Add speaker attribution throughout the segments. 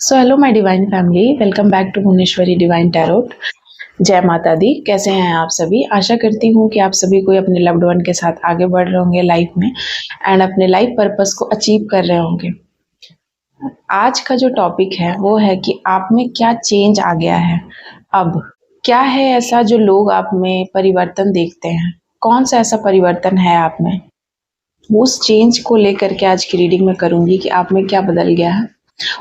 Speaker 1: So hello my divine family, welcome back to Bhuvaneshwari divine tarot. जय माता दी। कैसे हैं आप सभी? आशा करती हूँ कि आप सभी कोई अपने लव्ड वन के साथ आगे बढ़ रहे होंगे लाइफ में एंड अपने लाइफ पर्पस को अचीव कर रहे होंगे। आज का जो टॉपिक है वो है कि आप में क्या चेंज आ गया है। अब क्या है ऐसा जो लोग आप में परिवर्तन देखते हैं? कौन सा ऐसा परिवर्तन है आप में? उस चेंज को लेकर के आज की रीडिंग में करूंगी कि आप में क्या बदल गया है।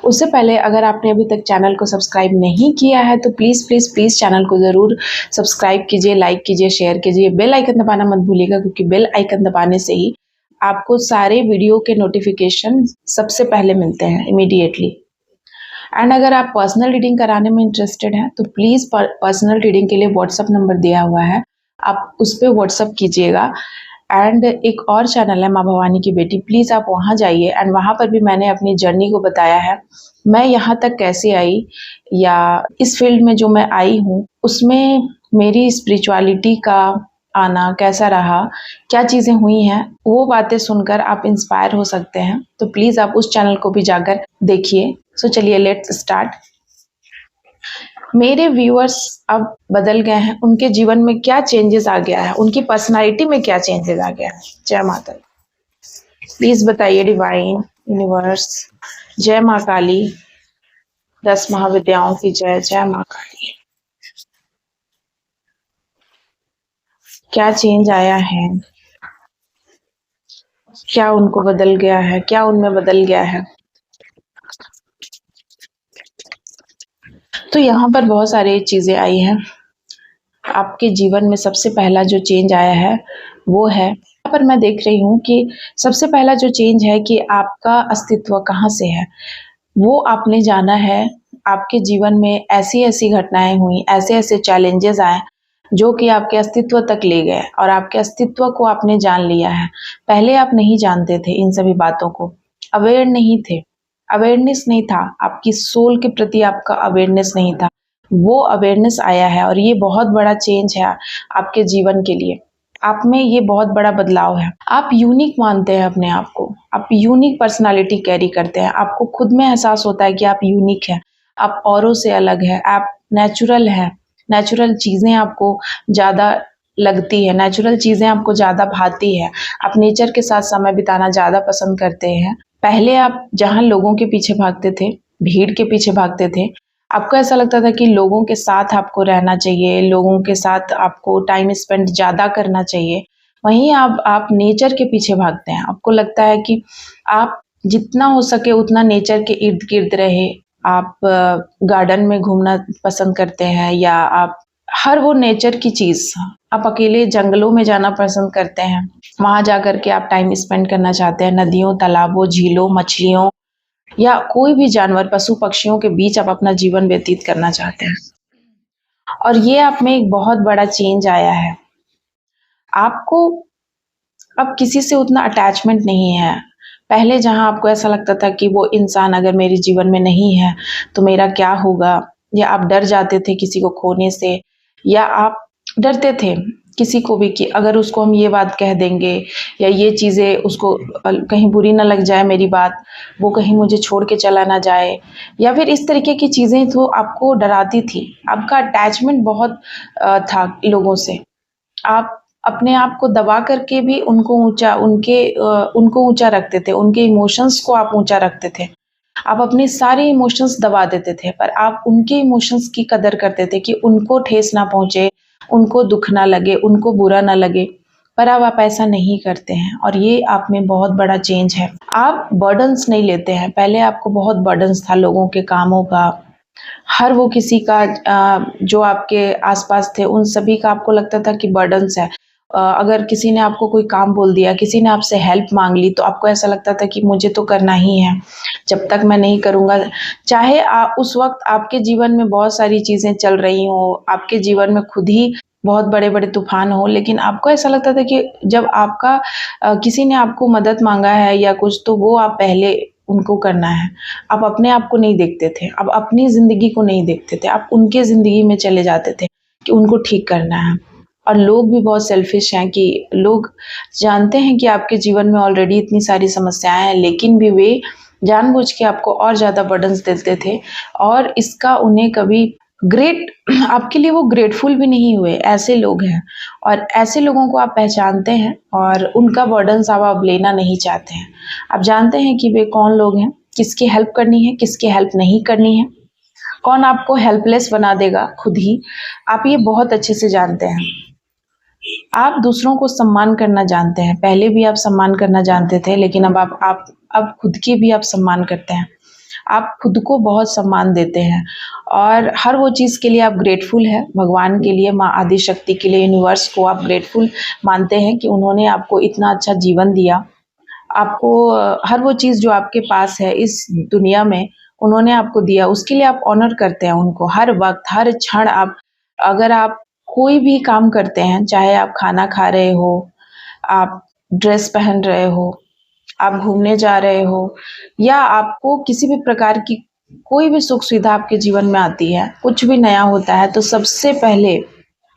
Speaker 1: उससे पहले अगर आपने अभी तक चैनल को सब्सक्राइब नहीं किया है तो प्लीज़ प्लीज़ प्लीज़ चैनल को ज़रूर सब्सक्राइब कीजिए, लाइक कीजिए, शेयर कीजिए, बेल आइकन दबाना मत भूलिएगा, क्योंकि बेल आइकन दबाने से ही आपको सारे वीडियो के नोटिफिकेशन सबसे पहले मिलते हैं इमीडिएटली। एंड अगर आप पर्सनल रीडिंग कराने में इंटरेस्टेड हैं तो प्लीज़ पर्सनल रीडिंग के लिए व्हाट्सअप नंबर दिया हुआ है, आप उस पर व्हाट्सअप कीजिएगा। एंड एक और चैनल है माँ भवानी की बेटी, प्लीज़ आप वहाँ जाइए एंड वहाँ पर भी मैंने अपनी जर्नी को बताया है, मैं यहाँ तक कैसे आई या इस फील्ड में जो मैं आई हूँ उसमें मेरी स्पिरिचुअलिटी का आना कैसा रहा, क्या चीज़ें हुई हैं, वो बातें सुनकर आप इंस्पायर हो सकते हैं। तो प्लीज़ आप उस चैनल को भी जाकर देखिए। सो चलिए लेट्स स्टार्ट। मेरे व्यूअर्स अब बदल गए हैं, उनके जीवन में क्या चेंजेस आ गया है, उनकी पर्सनालिटी में क्या चेंजेस आ गया है। जय माता दी। प्लीज बताइए डिवाइन यूनिवर्स। जय माँ काली, 10 महाविद्याओं की जय। जय माँ काली। क्या चेंज आया है, क्या उनको बदल गया है, क्या उनमें बदल गया है। तो यहाँ पर बहुत सारी चीजें आई हैं। आपके जीवन में सबसे पहला जो चेंज आया है वो है, यहाँ पर मैं देख रही हूँ कि सबसे पहला जो चेंज है कि आपका अस्तित्व कहाँ से है वो आपने जाना है। आपके जीवन में ऐसी ऐसी घटनाएं हुई, ऐसे ऐसे चैलेंजेस आए जो कि आपके अस्तित्व तक ले गए और आपके अस्तित्व को आपने जान लिया है। पहले आप नहीं जानते थे इन सभी बातों को, अवेयर नहीं थे, अवेयरनेस नहीं था, आपकी सोल के प्रति आपका अवेयरनेस नहीं था। वो अवेयरनेस आया है और ये बहुत बड़ा चेंज है आपके जीवन के लिए। आप में ये बहुत बड़ा बदलाव है। आप यूनिक मानते हैं अपने आप को, आप यूनिक पर्सनालिटी कैरी करते हैं, आपको खुद में एहसास होता है कि आप यूनिक हैं, आप औरों से अलग है, आप नेचुरल है, नेचुरल चीजें आपको ज्यादा लगती है, नेचुरल चीजें आपको ज्यादा भाती है, आप नेचर के साथ समय बिताना ज्यादा पसंद करते हैं। पहले आप जहां लोगों के पीछे भागते थे, भीड़ के पीछे भागते थे, आपको ऐसा लगता था कि लोगों के साथ आपको रहना चाहिए, लोगों के साथ आपको टाइम स्पेंड ज़्यादा करना चाहिए। वहीं आप नेचर के पीछे भागते हैं, आपको लगता है कि आप जितना हो सके उतना नेचर के इर्द गिर्द रहे। आप गार्डन में घूमना पसंद करते हैं या आप हर वो नेचर की चीज़, आप अकेले जंगलों में जाना पसंद करते हैं, वहां जाकर के आप टाइम स्पेंड करना चाहते हैं, नदियों, तालाबों, झीलों, मछलियों या कोई भी जानवर, पशु पक्षियों के बीच आप अपना जीवन व्यतीत करना चाहते हैं। और ये आप में एक बहुत बड़ा चेंज आया है। आपको अब किसी से उतना अटैचमेंट नहीं है। पहले जहां आपको ऐसा लगता था कि वो इंसान अगर मेरे जीवन में नहीं है तो मेरा क्या होगा, या आप डर जाते थे किसी को खोने से, या आप डरते थे किसी को भी कि अगर उसको हम ये बात कह देंगे या ये चीज़ें उसको कहीं बुरी ना लग जाए मेरी बात, वो कहीं मुझे छोड़ के चला ना जाए, या फिर इस तरीके की चीज़ें तो आपको डराती थी। आपका अटैचमेंट बहुत था लोगों से। आप अपने आप को दबा करके भी उनको ऊंचा रखते थे, उनके इमोशंस को आप ऊंचा रखते थे। आप अपने सारे इमोशंस दबा देते थे, पर आप उनके इमोशंस की कदर करते थे कि उनको ठेस ना पहुंचे, उनको दुख ना लगे, उनको बुरा ना लगे। पर अब आप ऐसा नहीं करते हैं और ये आप में बहुत बड़ा चेंज है। आप बर्डन्स नहीं लेते हैं। पहले आपको बहुत बर्डन्स था लोगों के कामों का, हर वो किसी का जो आपके आसपास थे उन सभी का आपको लगता था कि बर्डन्स है। अगर किसी ने आपको कोई काम बोल दिया, किसी ने आपसे हेल्प मांग ली, तो आपको ऐसा लगता था कि मुझे तो करना ही है, जब तक मैं नहीं करूँगा। चाहे उस वक्त आपके जीवन में बहुत सारी चीज़ें चल रही हों, आपके जीवन में खुद ही बहुत बड़े-बड़े तूफान हो, लेकिन आपको ऐसा लगता था कि जब आपका किसी ने आपको मदद मांगा है या कुछ, तो वो आप पहले उनको करना है। आप अपने आप को नहीं देखते थे, आप अपनी ज़िंदगी को नहीं देखते थे, आप उनके ज़िंदगी में चले जाते थे कि उनको ठीक करना है। और लोग भी बहुत सेल्फिश हैं कि लोग जानते हैं कि आपके जीवन में ऑलरेडी इतनी सारी समस्याएं हैं, लेकिन भी वे जानबूझ के आपको और ज़्यादा बर्डन्स देते थे और इसका उन्हें कभी ग्रेट आपके लिए वो ग्रेटफुल भी नहीं हुए, ऐसे लोग हैं। और ऐसे लोगों को आप पहचानते हैं और उनका बर्डन्स अब आप लेना नहीं चाहते हैं। आप जानते हैं कि वे कौन लोग हैं, किसकी हेल्प करनी है, किसकी हेल्प नहीं करनी है, कौन आपको हेल्पलेस बना देगा खुद ही, आप ये बहुत अच्छे से जानते हैं। आप दूसरों को सम्मान करना जानते हैं, पहले भी आप सम्मान करना जानते थे, लेकिन अब अब खुद की भी आप सम्मान करते हैं। आप खुद को बहुत सम्मान देते हैं और हर वो चीज़ के लिए आप ग्रेटफुल हैं, भगवान के लिए, माँ आदि शक्ति के लिए, यूनिवर्स को आप ग्रेटफुल मानते हैं कि उन्होंने आपको इतना अच्छा जीवन दिया। आपको हर वो चीज़ जो आपके पास है इस दुनिया में, उन्होंने आपको दिया, उसके लिए आप ऑनर करते हैं उनको। हर वक़्त, हर क्षण आप अगर आप कोई भी काम करते हैं, चाहे आप खाना खा रहे हो, आप ड्रेस पहन रहे हो, आप घूमने जा रहे हो या आपको किसी भी प्रकार की कोई भी सुख-सुविधा आपके जीवन में आती है, कुछ भी नया होता है, तो सबसे पहले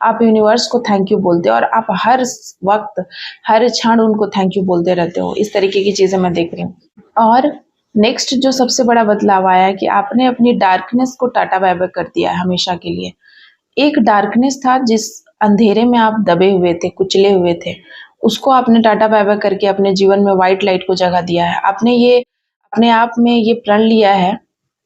Speaker 1: आप यूनिवर्स को थैंक यू बोलते हो और आप हर वक़्त, हर क्षण उनको थैंक यू बोलते रहते हो। इस तरीके की चीज़ें मैं देख रही हूँ। और नेक्स्ट जो सबसे बड़ा बदलाव आया है कि आपने अपनी डार्कनेस को टाटा बाय-बाय कर दिया है हमेशा के लिए। एक डार्कनेस था जिस अंधेरे में आप दबे हुए थे, कुचले हुए थे, उसको आपने टाटा बाय-बाय करके अपने जीवन में व्हाइट लाइट को जगह दिया है। आपने ये अपने आप में ये प्रण लिया है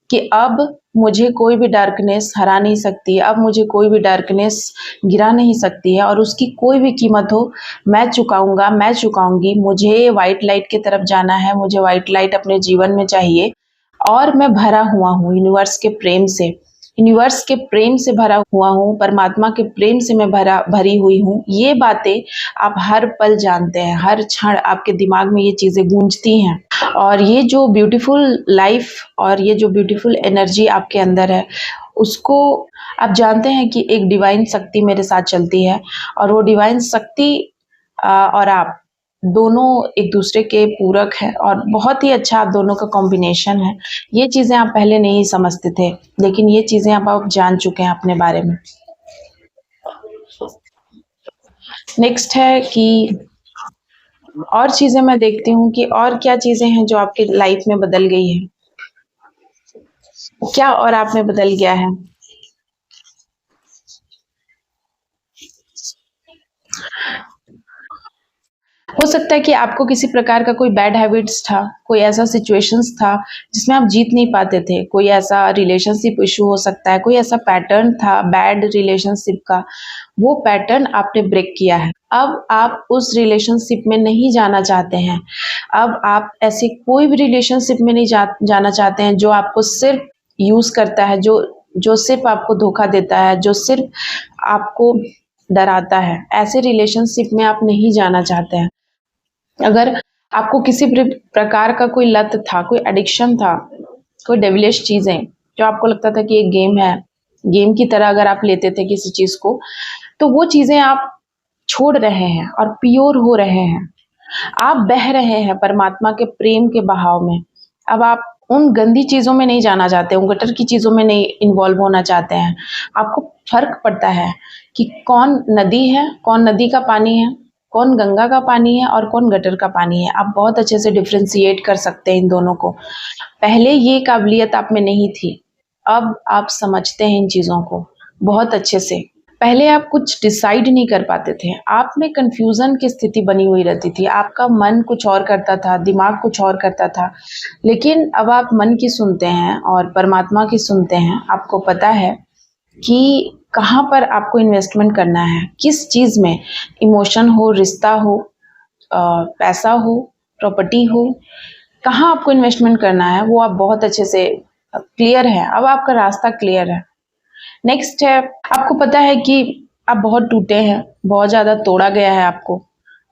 Speaker 1: कि अब मुझे कोई भी डार्कनेस हरा नहीं सकती, अब मुझे कोई भी डार्कनेस गिरा नहीं सकती है और उसकी कोई भी कीमत हो, मैं चुकाऊँगा, मैं चुकाऊँगी। मुझे व्हाइट लाइट की तरफ जाना है, मुझे व्हाइट लाइट अपने जीवन में चाहिए और मैं भरा हुआ हूँ यूनिवर्स के प्रेम से। यूनिवर्स के प्रेम से भरा हुआ हूँ, परमात्मा के प्रेम से मैं भरी हुई हूँ। ये बातें आप हर पल जानते हैं, हर क्षण आपके दिमाग में ये चीज़ें गूंजती हैं और ये जो ब्यूटीफुल लाइफ और ये जो ब्यूटीफुल एनर्जी आपके अंदर है, उसको आप जानते हैं कि एक डिवाइन शक्ति मेरे साथ चलती है और वो डिवाइन शक्ति और आप दोनों एक दूसरे के पूरक हैं और बहुत ही अच्छा आप दोनों का कॉम्बिनेशन है। ये चीज़ें आप पहले नहीं समझते थे, लेकिन ये चीज़ें अब आप जान चुके हैं अपने बारे में। नेक्स्ट है कि और चीज़ें मैं देखती हूँ कि और क्या चीज़ें हैं जो आपकी लाइफ में बदल गई हैं? क्या और आप में बदल गया है? हो सकता है कि आपको किसी प्रकार का कोई बैड हैबिट्स था, कोई ऐसा सिचुएशंस था जिसमें आप जीत नहीं पाते थे, कोई ऐसा रिलेशनशिप इश्यू हो सकता है, कोई ऐसा पैटर्न था बैड रिलेशनशिप का, वो पैटर्न आपने ब्रेक किया है। अब आप उस रिलेशनशिप में नहीं जाना चाहते हैं। अब आप ऐसे कोई भी रिलेशनशिप में नहीं जाना चाहते हैं जो आपको सिर्फ़ यूज़ करता है, जो सिर्फ़ आपको धोखा देता है, जो सिर्फ़ आपको डराता है। ऐसे रिलेशनशिप में आप नहीं जाना चाहते हैं। अगर आपको किसी प्रकार का कोई लत था, कोई एडिक्शन था, कोई डेविलिश चीज़ें, जो आपको लगता था कि एक गेम है, गेम की तरह अगर आप लेते थे किसी चीज़ को, तो वो चीज़ें आप छोड़ रहे हैं और प्योर हो रहे हैं। आप बह रहे हैं परमात्मा के प्रेम के बहाव में। अब आप उन गंदी चीज़ों में नहीं जाना चाहते, उन गटर की चीज़ों में नहीं इन्वॉल्व होना चाहते हैं। आपको फ़र्क पड़ता है कि कौन नदी है, कौन नदी का पानी है, कौन गंगा का पानी है और कौन गटर का पानी है। आप बहुत अच्छे से डिफ़रेंशिएट कर सकते हैं इन दोनों को। पहले ये काबिलियत आप में नहीं थी, अब आप समझते हैं इन चीज़ों को बहुत अच्छे से। पहले आप कुछ डिसाइड नहीं कर पाते थे, आप में कन्फ्यूज़न की स्थिति बनी हुई रहती थी, आपका मन कुछ और करता था, दिमाग कुछ और करता था। लेकिन अब आप मन की सुनते हैं और परमात्मा की सुनते हैं, आपको पता है कि कहाँ पर आपको इन्वेस्टमेंट करना है, किस चीज़ में, इमोशन हो, रिश्ता हो, पैसा हो, प्रॉपर्टी हो, कहाँ आपको इन्वेस्टमेंट करना है, वो आप बहुत अच्छे से क्लियर है, अब आपका रास्ता क्लियर है। नेक्स्ट है, आपको पता है कि आप बहुत टूटे हैं, बहुत ज़्यादा तोड़ा गया है आपको।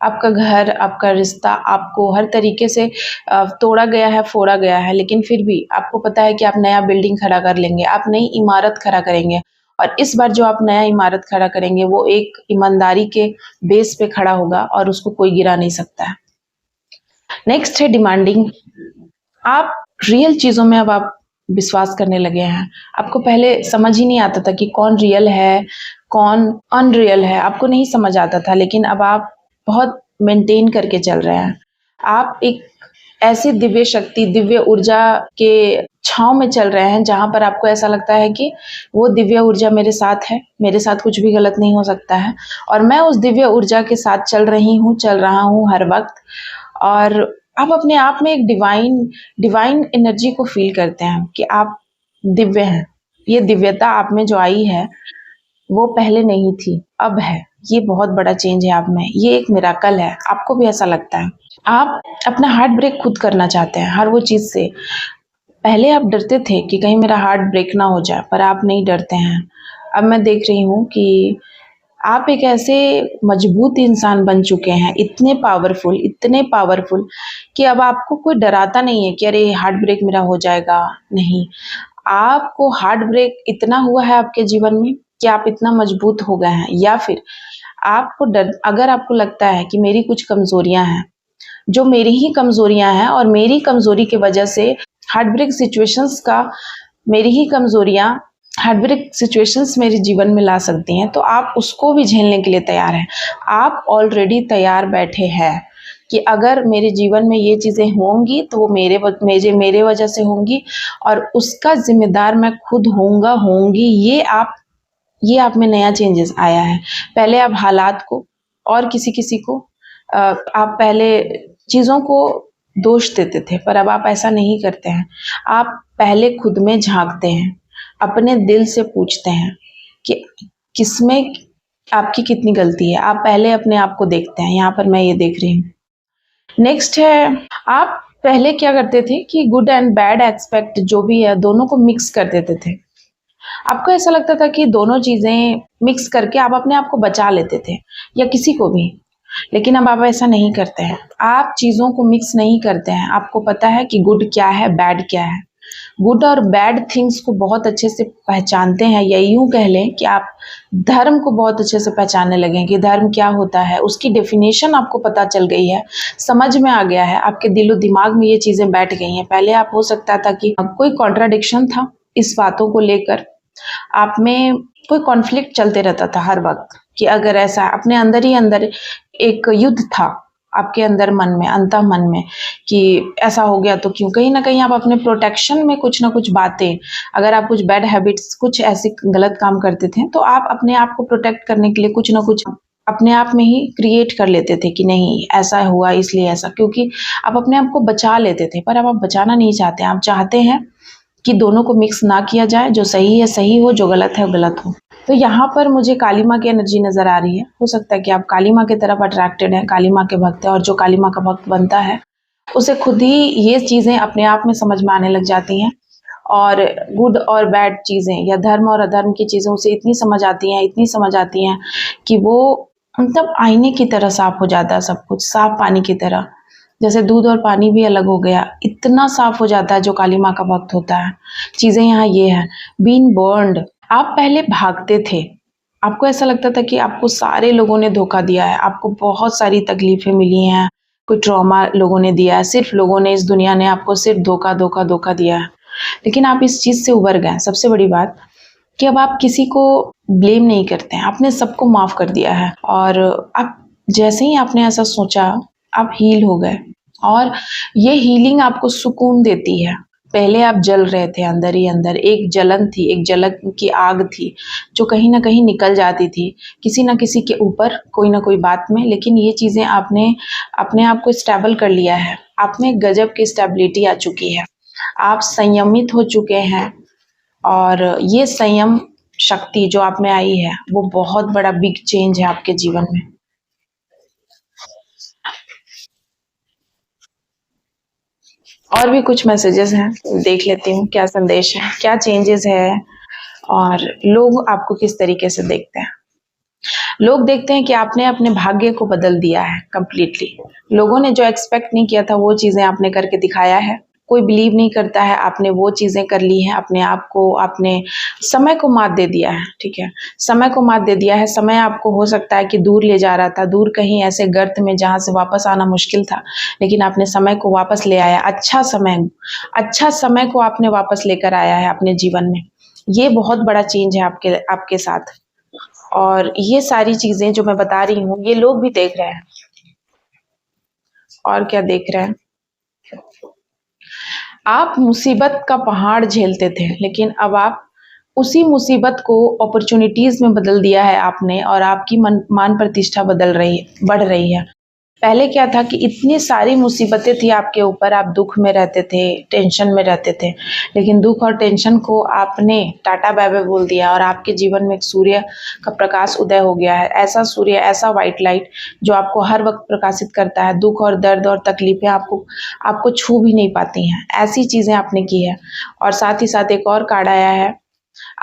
Speaker 1: आपका घर, आपका रिश्ता आपको हर तरीके से तोड़ा गया है, फोड़ा गया है, लेकिन फिर भी आपको पता है कि आप नया बिल्डिंग खड़ा कर लेंगे, आप नई इमारत खड़ा करेंगे और इस बार जो आप नया इमारत खड़ा करेंगे, वो एक ईमानदारी के बेस पे खड़ा होगा और उसको कोई गिरा नहीं सकता है। नेक्स्ट है डिमांडिंग। आप रियल चीज़ों में अब आप विश्वास करने लगे हैं। आपको पहले समझ ही नहीं आता था कि कौन रियल है, कौन अनरियल है, आपको नहीं समझ आता था, लेकिन अब आप बहुत मेंटेन करके चल रहे हैं। आप एक ऐसी दिव्य शक्ति, दिव्य ऊर्जा के छाँव में चल रहे हैं जहाँ पर आपको ऐसा लगता है कि वो दिव्य ऊर्जा मेरे साथ है, मेरे साथ कुछ भी गलत नहीं हो सकता है और मैं उस दिव्य ऊर्जा के साथ चल रही हूँ, चल रहा हूँ हर वक़्त। और आप अपने आप में एक डिवाइन एनर्जी को फ़ील करते हैं कि आप दिव्य हैं। ये दिव्यता आप में जो आई है, वो पहले नहीं थी, अब है। ये बहुत बड़ा चेंज है आप में, ये एक मिरेकल है, आपको भी ऐसा लगता है। आप अपना हार्ट ब्रेक खुद करना चाहते हैं, हर वो चीज़ से। पहले आप डरते थे कि कहीं मेरा हार्ट ब्रेक ना हो जाए, पर आप नहीं डरते हैं। अब मैं देख रही हूँ कि आप एक ऐसे मजबूत इंसान बन चुके हैं, इतने पावरफुल कि अब आपको कोई डराता नहीं है कि अरे हार्ट ब्रेक मेरा हो जाएगा, नहीं। आपको हार्ट ब्रेक इतना हुआ है आपके जीवन में कि आप इतना मजबूत हो गए हैं या फिर आपको अगर आपको लगता है कि मेरी कुछ कमज़ोरियाँ हैं, जो मेरी ही कमज़ोरियाँ हैं और मेरी कमज़ोरी की वजह से हार्ट ब्रेक सिचुएशंस का मेरी ही कमज़ोरियाँ हार्ट ब्रेक सिचुएशंस मेरे जीवन में ला सकती हैं, तो आप उसको भी झेलने के लिए तैयार हैं। आप ऑलरेडी तैयार बैठे हैं कि अगर मेरे जीवन में ये चीज़ें होंगी तो वो मेरे वजह से होंगी और उसका ज़िम्मेदार मैं खुद होंगी। ये आप में नया चेंजेस आया है। पहले आप हालात को और किसी को आप पहले चीज़ों को दोष देते थे, पर अब आप ऐसा नहीं करते हैं। आप पहले खुद में झाँकते हैं, अपने दिल से पूछते हैं कि किसमें आपकी कितनी गलती है। आप पहले अपने आप को देखते हैं, यहाँ पर मैं ये देख रही हूँ। नेक्स्ट है, आप पहले क्या करते थे कि गुड एंड बैड एस्पेक्ट जो भी है, दोनों को मिक्स कर देते थे। आपको ऐसा लगता था कि दोनों चीज़ें मिक्स करके आप अपने आप को बचा लेते थे या किसी को भी, लेकिन अब आप ऐसा नहीं करते हैं। आप चीज़ों को मिक्स नहीं करते हैं। आपको पता है कि गुड क्या है, बैड क्या है। गुड और बैड थिंग्स को बहुत अच्छे से पहचानते हैं, या यूँ कह लें कि आप धर्म को बहुत अच्छे से पहचानने लगे हैं कि धर्म क्या होता है, उसकी डेफिनेशन आपको पता चल गई है, समझ में आ गया है, आपके दिलो दिमाग में ये चीज़ें बैठ गई हैं। पहले आप हो सकता था कि कोई कॉन्ट्राडिक्शन था इस बातों को लेकर, आप में कोई कॉन्फ्लिक्ट चलते रहता था हर वक़्त कि अगर ऐसा अपने अंदर ही अंदर एक युद्ध था आपके अंदर मन में, अंतः-मन में कि ऐसा हो गया तो क्यों? कहीं न कहीं आप अपने प्रोटेक्शन में कुछ न कुछ बातें, अगर आप कुछ बैड हैबिट्स, कुछ ऐसे गलत काम करते थे, तो आप अपने आप को प्रोटेक्ट करने के लिए कुछ न कुछ अपने आप में ही क्रिएट कर लेते थे कि नहीं ऐसा हुआ इसलिए ऐसा, क्योंकि आप अपने आप को बचा लेते थे। पर अब आप बचाना नहीं चाहते, आप चाहते हैं कि दोनों को मिक्स ना किया जाए, जो सही है सही हो, जो गलत है गलत हो। तो यहाँ पर मुझे काली माँ की एनर्जी नज़र आ रही है। हो सकता है कि आप काली माँ की तरफ अट्रैक्टेड हैं, काली माँ के भक्त हैं, और जो काली माँ का भक्त बनता है, उसे खुद ही ये चीज़ें अपने आप में समझ में आने लग जाती हैं और गुड और बैड चीज़ें या धर्म और अधर्म की चीज़ें उसे इतनी समझ आती हैं कि वो मतलब आईने की तरह साफ़ हो जाता है सब कुछ, साफ़ पानी की तरह। जैसे दूध और पानी भी अलग हो गया, इतना साफ़ हो जाता है जो काली माँ का भक्त होता है। चीज़ें यहाँ ये है, बीइंग बर्न्ड, आप पहले भागते थे। आपको ऐसा लगता था कि आपको सारे लोगों ने धोखा दिया है, आपको बहुत सारी तकलीफ़ें मिली हैं, कोई ट्रॉमा लोगों ने दिया है, सिर्फ़ लोगों ने, इस दुनिया ने आपको सिर्फ़ धोखा दिया है। लेकिन आप इस चीज़ से उबर गए। सबसे बड़ी बात कि अब आप किसी को ब्लेम नहीं करते हैं, आपने सबको माफ़ कर दिया है और आप जैसे ही आपने ऐसा सोचा, आप हील हो गए और ये हीलिंग आपको सुकून देती है। पहले आप जल रहे थे अंदर ही अंदर, एक जलन थी, एक जलन की आग थी, जो कहीं न कहीं निकल जाती थी, किसी न किसी के ऊपर, कोई न कोई बात में, लेकिन ये चीज़ें आपने अपने आप को स्टेबल कर लिया है। आप में गज़ब की स्टेबिलिटी आ चुकी है। आप संयमित हो चुके हैं और ये संयम शक्ति जो आप में आई है, वो बहुत बड़ा बिग चेंज है आपके जीवन में। और भी कुछ मैसेजेस हैं, देख लेती हूँ क्या संदेश है, क्या चेंजेस है और लोग आपको किस तरीके से देखते हैं। लोग देखते हैं कि आपने अपने भाग्य को बदल दिया है कंप्लीटली। लोगों ने जो एक्सपेक्ट नहीं किया था वो चीज़ें आपने करके दिखाया है। कोई बिलीव नहीं करता है, आपने वो चीज़ें कर ली हैं, अपने आप को, आपने समय को मात दे दिया है, ठीक है? समय को मात दे दिया है। समय आपको हो सकता है कि दूर ले जा रहा था, दूर कहीं ऐसे गर्त में जहाँ से वापस आना मुश्किल था, लेकिन आपने समय को वापस ले आया। अच्छा समय को आपने वापस लेकर आया है अपने जीवन में। ये बहुत बड़ा चेंज है आपके साथ। और ये सारी चीज़ें जो मैं बता रही हूँ, ये लोग भी देख रहे हैं। और क्या देख रहे हैं? आप मुसीबत का पहाड़ झेलते थे, लेकिन अब आप उसी मुसीबत को अपॉर्च्युनिटीज़ में बदल दिया है आपने और आपकी मान प्रतिष्ठा बढ़ रही है। पहले क्या था कि इतनी सारी मुसीबतें थी आपके ऊपर, आप दुःख में रहते थे, टेंशन में रहते थे, लेकिन दुःख और टेंशन को आपने टाटा बाय-बाय बोल दिया और आपके जीवन में एक सूर्य का प्रकाश उदय हो गया है। ऐसा सूर्य, ऐसा व्हाइट लाइट जो आपको हर वक़्त प्रकाशित करता है, दुःख और दर्द और तकलीफ़ें आपको आपको छू भी नहीं पाती हैं। ऐसी चीज़ें आपने की है और साथ ही साथ एक और कार्ड आया है,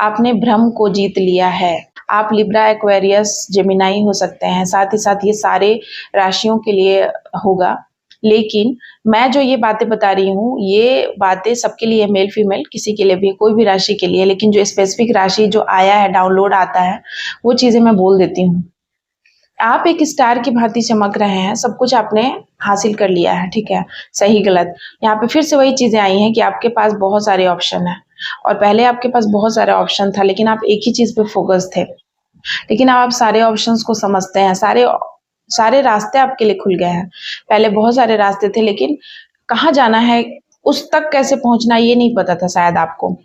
Speaker 1: आपने भ्रम को जीत लिया है। आप लिब्रा, एक्वेरियस, जेमिनी हो सकते हैं, साथ ही साथ ये सारे राशियों के लिए होगा। लेकिन मैं जो ये बातें बता रही हूँ, ये बातें सबके लिए, मेल फीमेल किसी के लिए भी, कोई भी राशि के लिए, लेकिन जो स्पेसिफिक राशि जो आया है, डाउनलोड आता है, वो चीज़ें मैं बोल देती हूँ। आप एक स्टार की भांति चमक रहे हैं, सब कुछ आपने हासिल कर लिया है, ठीक है? सही गलत। यहाँ पे फिर से वही चीज़ें आई हैं कि आपके पास बहुत सारे ऑप्शन हैं और पहले आपके पास बहुत सारा ऑप्शन था, लेकिन आप एक ही चीज़ पे फ़ोकस थे। लेकिन अब आप सारे ऑप्शंस को समझते हैं, सारे रास्ते आपके लिए खुल गए हैं। पहले बहुत सारे रास्ते थे, लेकिन कहाँ जाना है, उस तक कैसे पहुँचना, ये नहीं पता था शायद आपको।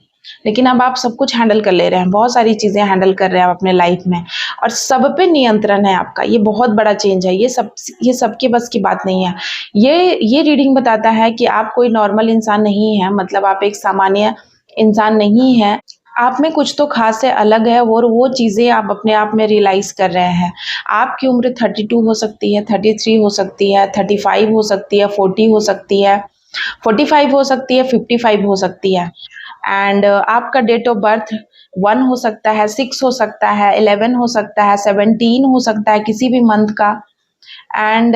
Speaker 1: लेकिन अब आप सब कुछ हैंडल कर ले रहे हैं, बहुत सारी चीज़ें हैंडल कर रहे हैं आप अपने लाइफ में और सब पे नियंत्रण है आपका। ये बहुत बड़ा चेंज है, ये सबके बस की बात नहीं है। ये रीडिंग बताता है कि आप कोई नॉर्मल इंसान नहीं है, मतलब आप एक सामान्य इंसान नहीं है। आप में कुछ तो ख़ास है, अलग है और वो चीज़ें आप अपने आप में रियलाइज़ कर रहे हैं। आपकी उम्र 32 हो सकती है, 33 हो सकती है, 35 हो सकती है, 40 हो सकती है, 45 हो सकती है, 55 हो सकती है एंड आपका डेट ऑफ बर्थ 1 हो सकता है, 6 हो सकता है, 11 हो सकता है, 17 हो सकता है किसी भी मंथ का एंड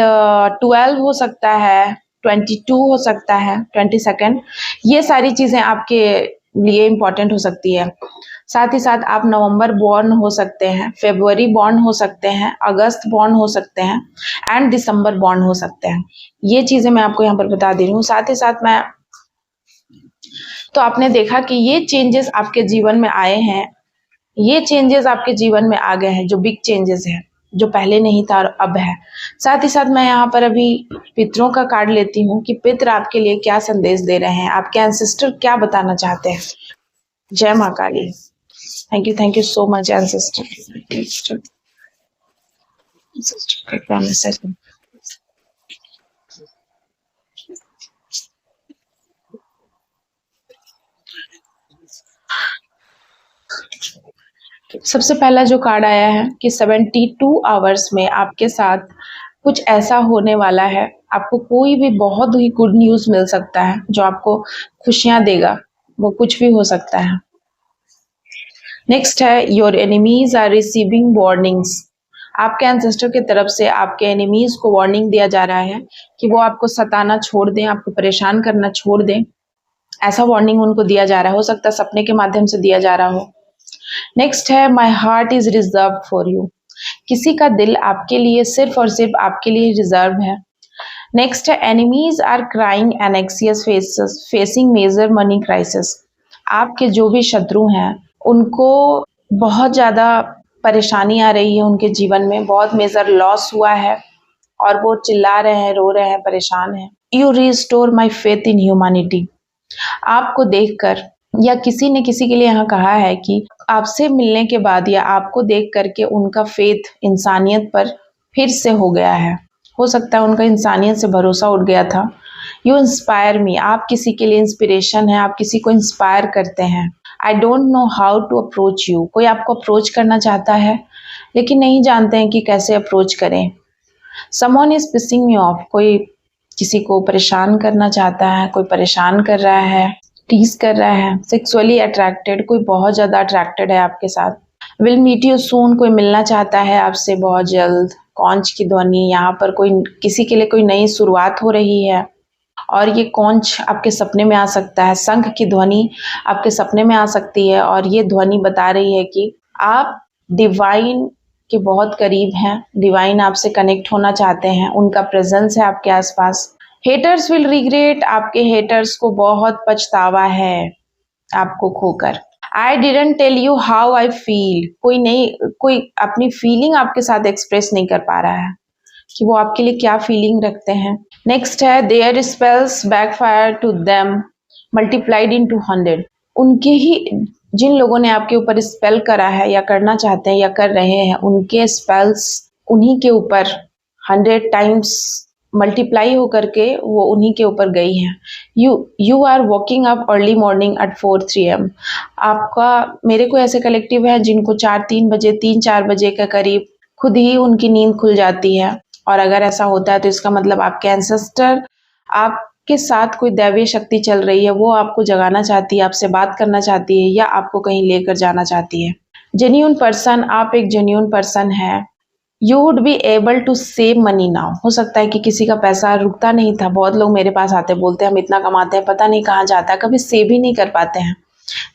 Speaker 1: 12 हो सकता है, 22 हो सकता है, 22nd। ये सारी चीज़ें आपके लिए इम्पोर्टेंट हो सकती है। साथ ही साथ आप नवंबर बॉर्न हो सकते हैं, फ़रवरी बॉर्न हो सकते हैं, अगस्त बॉर्न हो सकते हैं एंड दिसंबर बॉर्न हो सकते हैं। ये चीज़ें मैं आपको यहाँ पर बता दे रही हूँ। साथ ही साथ मैं तो आपने देखा कि ये चेंजेस आपके जीवन में आए हैं, ये चेंजेस आपके जीवन में आ गए हैं, जो बिग चेंजेस हैं, जो पहले नहीं था और अब है। साथ ही साथ मैं यहाँ पर अभी पितरों का कार्ड लेती हूँ कि पितर आपके लिए क्या संदेश दे रहे हैं, आपके एंसेस्टर क्या बताना चाहते हैं। जय माँ Kali. Thank you so much ancestor. सबसे पहला जो कार्ड आया है कि 72 आवर्स में आपके साथ कुछ ऐसा होने वाला है, आपको कोई भी बहुत ही गुड न्यूज़ मिल सकता है जो आपको खुशियाँ देगा, वो कुछ भी हो सकता है। नेक्स्ट है your enemies are receiving warnings. आपके एंसेस्टर की तरफ से आपके एनिमीज को वार्निंग दिया जा रहा है कि वो आपको सताना छोड़ दें, आपको परेशान करना छोड़ दें। ऐसा वार्निंग उनको दिया जा रहा है, हो सकता है सपने के माध्यम से दिया जा रहा हो। नेक्स्ट है my heart is reserve for you. किसी का दिल आपके लिए सिर्फ और सिर्फ आपके लिए रिजर्व है। नेक्स्ट है enemies are crying anxious facing major money crisis. आपके जो भी शत्रु हैं उनको बहुत ज़्यादा परेशानी आ रही है, उनके जीवन में बहुत मेजर लॉस हुआ है और वो चिल्ला रहे हैं, रो रहे हैं, परेशान हैं। You restore my faith in humanity. आपको देखकर या किसी ने किसी के लिए यहाँ कहा है कि आपसे मिलने के बाद या आपको देख करके उनका फेथ इंसानियत पर फिर से हो गया है। हो सकता है उनका इंसानियत से भरोसा उठ गया था। You inspire me. आप किसी के लिए इंस्पिरेशन है, आप किसी को इंस्पायर करते हैं। I don't know how to approach you. कोई आपको अप्रोच करना चाहता है लेकिन नहीं जानते हैं कि कैसे अप्रोच करें। Someone is pissing me off. कोई किसी को परेशान करना चाहता है, कोई परेशान कर रहा है, टीज कर रहा है। सेक्सुअली अट्रैक्टेड, कोई बहुत ज़्यादा अट्रैक्टेड है आपके साथ। Will meet you soon. कोई मिलना चाहता है आपसे बहुत जल्द। कॉन्च की ध्वनि, यहाँ पर कोई किसी के लिए कोई नई शुरुआत हो रही है और ये कॉन्च आपके सपने में आ सकता है। शंख की ध्वनि आपके सपने में आ सकती है और ये ध्वनि बता रही है कि आप डिवाइन के बहुत करीब हैं, डिवाइन आपसे कनेक्ट होना चाहते हैं, उनका प्रेजेंस है आपके आसपास। Haters will regret. आपके हेटर्स को बहुत पछतावा है आपको खोकर। I didn't tell you how I feel. कोई अपनी फीलिंग आपके साथ एक्सप्रेस नहीं कर पा रहा है। कि वो आपके लिए क्या फीलिंग रखते हैं। नेक्स्ट है their spells backfire to them multiplied in 200। उनके ही जिन लोगों ने आपके ऊपर स्पेल करा है या करना चाहते हैं या कर रहे हैं, उनके स्पेल्स उन्हीं के ऊपर 100 टाइम्स मल्टीप्लाई होकर के वो उन्हीं के ऊपर गई है। You are walking up early morning at 4-3 AM। आपका मेरे को ऐसे कलेक्टिव है जिनको 4-3 बजे 3-4 बजे के करीब खुद ही उनकी नींद खुल जाती है, और अगर ऐसा होता है तो इसका मतलब आपके एंसेस्टर आपके साथ कोई दैवीय शक्ति चल रही है, वो आपको जगाना चाहती है, आपसे बात करना चाहती है या आपको कहीं लेकर जाना चाहती है। जेन्युइन पर्सन, आप एक जेन्युइन पर्सन है। You would be able to save money now. हो सकता है कि किसी का पैसा रुकता नहीं था। बहुत लोग मेरे पास आते बोलते हैं हम इतना कमाते हैं पता नहीं कहाँ जाता है, कभी सेव ही नहीं कर पाते हैं।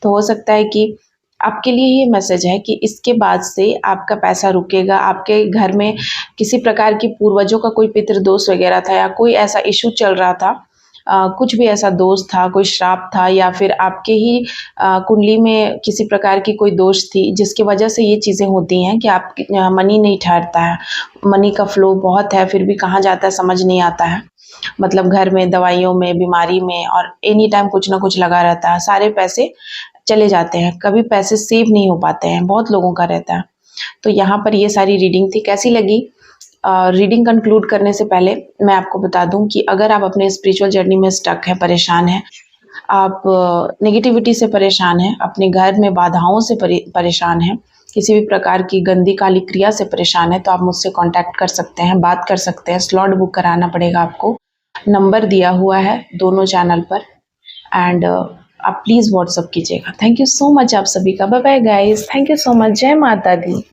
Speaker 1: तो हो सकता है कि आपके लिए ये मैसेज है कि इसके बाद से आपका पैसा रुकेगा। आपके घर में किसी प्रकार की पूर्वजों का कोई पितृदोष वगैरह था या कोई ऐसा इशू चल रहा था, कुछ भी ऐसा दोष था, कोई श्राप था या फिर आपके ही कुंडली में किसी प्रकार की कोई दोष थी जिसकी वजह से ये चीज़ें होती हैं कि आप मनी नहीं ठहरता है, मनी का फ्लो बहुत है फिर भी कहाँ जाता है समझ नहीं आता है। मतलब घर में, दवाइयों में, बीमारी में, और एनी टाइम कुछ ना कुछ लगा रहता है, सारे पैसे चले जाते हैं, कभी पैसे सेव नहीं हो पाते हैं, बहुत लोगों का रहता है। तो यहाँ पर ये सारी रीडिंग थी। कैसी लगी? रीडिंग कंक्लूड करने से पहले मैं आपको बता दूं कि अगर आप अपने स्पिरिचुअल जर्नी में स्टक है, परेशान है, आप नेगेटिविटी से परेशान हैं, अपने घर में बाधाओं से परेशान हैं, किसी भी प्रकार की गंदी काली क्रिया से परेशान है, तो आप मुझसे कांटेक्ट कर सकते हैं, बात कर सकते हैं। स्लॉट बुक कराना पड़ेगा आपको, नंबर दिया हुआ है दोनों चैनल पर, एंड आप प्लीज़ व्हाट्सअप कीजिएगा। थैंक यू सो मच आप सभी का। Bye bye guys, thank you so much. जय माता दी।